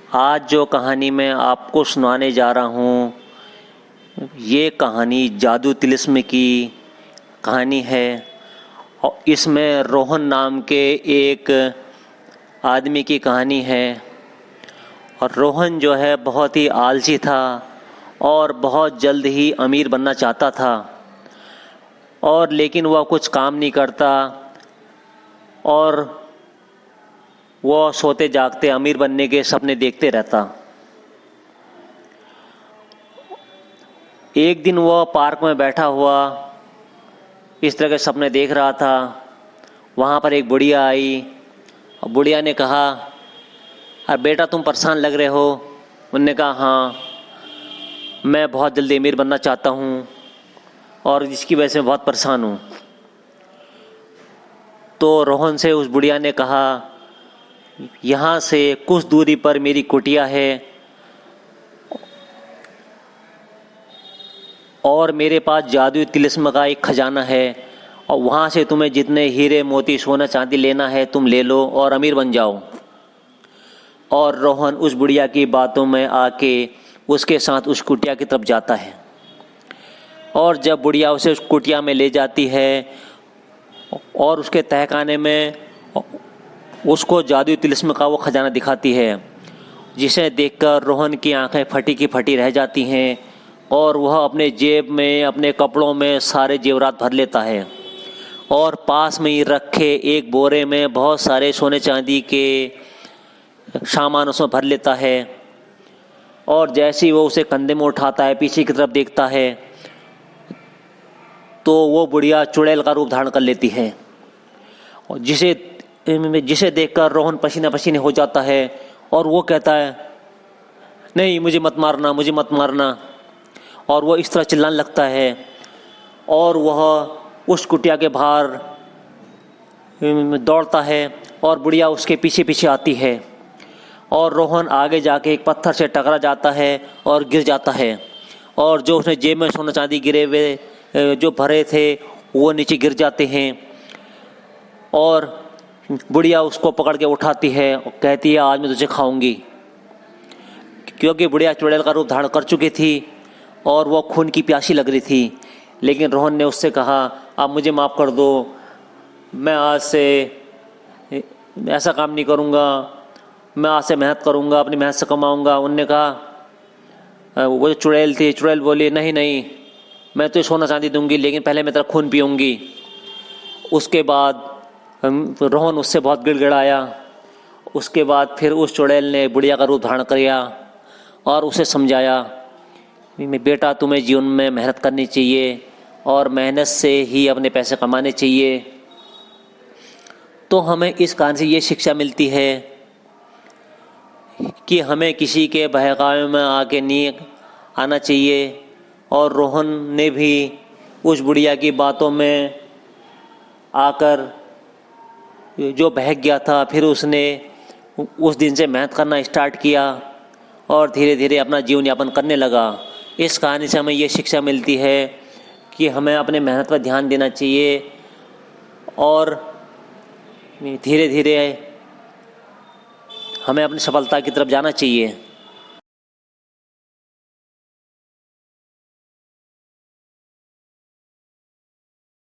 आज जो कहानी मैं आपको सुनाने जा रहा हूँ, ये कहानी जादू तिलिस्म की कहानी है। और इसमें रोहन नाम के एक आदमी की कहानी है। और रोहन जो है बहुत ही आलसी था और बहुत जल्द ही अमीर बनना चाहता था, और लेकिन वह कुछ काम नहीं करता और वह सोते जागते अमीर बनने के सपने देखते रहता। एक दिन वह पार्क में बैठा हुआ इस तरह के सपने देख रहा था। वहाँ पर एक बुढ़िया आई और बुढ़िया ने कहा, अरे बेटा तुम परेशान लग रहे हो। उन्होंने कहा, हाँ मैं बहुत जल्दी अमीर बनना चाहता हूँ और जिसकी वजह से मैं बहुत परेशान हूँ। तो रोहन से उस बुढ़िया ने कहा, यहाँ से कुछ दूरी पर मेरी कुटिया है और मेरे पास जादुई तिलिस्म का एक खजाना है, और वहाँ से तुम्हें जितने हीरे मोती सोना चांदी लेना है तुम ले लो और अमीर बन जाओ। और रोहन उस बुढ़िया की बातों में आके उसके साथ उस कुटिया की तरफ जाता है। और जब बुढ़िया उसे उस कुटिया में ले जाती है और उसके तहखाने में उसको जादुई तिलिस्म का वो खजाना दिखाती है, जिसे देखकर रोहन की आंखें फटी की फटी रह जाती हैं और वह अपने जेब में अपने कपड़ों में सारे जेवरात भर लेता है और पास में ही रखे एक बोरे में बहुत सारे सोने चांदी के सामान उसमें भर लेता है। और जैसे ही वो उसे कंधे में उठाता है, पीछे की तरफ देखता है, तो वो बुढ़िया चुड़ैल का रूप धारण कर लेती है, और जिसे देखकर रोहन पसीना पसीने हो जाता है और वो कहता है, नहीं मुझे मत मारना, मुझे मत मारना। और वो इस तरह चिल्लाने लगता है और वह उस कुटिया के बाहर दौड़ता है और बुढ़िया उसके पीछे पीछे आती है। और रोहन आगे जाके एक पत्थर से टकरा जाता है और गिर जाता है, और जो उसने जेब में सोना चांदी गिरे हुए जो भरे थे वो नीचे गिर जाते हैं। और बुढ़िया उसको पकड़ के उठाती है और कहती है, आज मैं तुझे खाऊंगी। क्योंकि बुढ़िया चुड़ैल का रूप धारण कर चुकी थी और वो खून की प्यासी लग रही थी। लेकिन रोहन ने उससे कहा, आप मुझे माफ़ कर दो, मैं आज से ऐसा काम नहीं करूँगा, मैं आज से मेहनत करूँगा, अपनी मेहनत से कमाऊँगा। उनने कहा, वो जो चुड़ैल थी, चुड़ैल बोली, नहीं नहीं मैं तुझे सोना चांदी दूंगी, लेकिन पहले मैं तेरा खून पीऊँगी। उसके बाद रोहन उससे बहुत गिड़गिड़ाया। उसके बाद फिर उस चुड़ैल ने बुढ़िया का रूप धारण किया और उसे समझाया, बेटा तुम्हें जीवन में मेहनत करनी चाहिए और मेहनत से ही अपने पैसे कमाने चाहिए। तो हमें इस कहानी से ये शिक्षा मिलती है कि हमें किसी के बहकावे में आके नहीं आना चाहिए। और रोहन ने भी उस बुढ़िया की बातों में आकर जो बहक गया था, फिर उसने उस दिन से मेहनत करना स्टार्ट किया और धीरे धीरे अपना जीवन यापन करने लगा। इस कहानी से हमें ये शिक्षा मिलती है कि हमें अपने मेहनत पर ध्यान देना चाहिए और धीरे धीरे हमें अपनी सफलता की तरफ जाना चाहिए।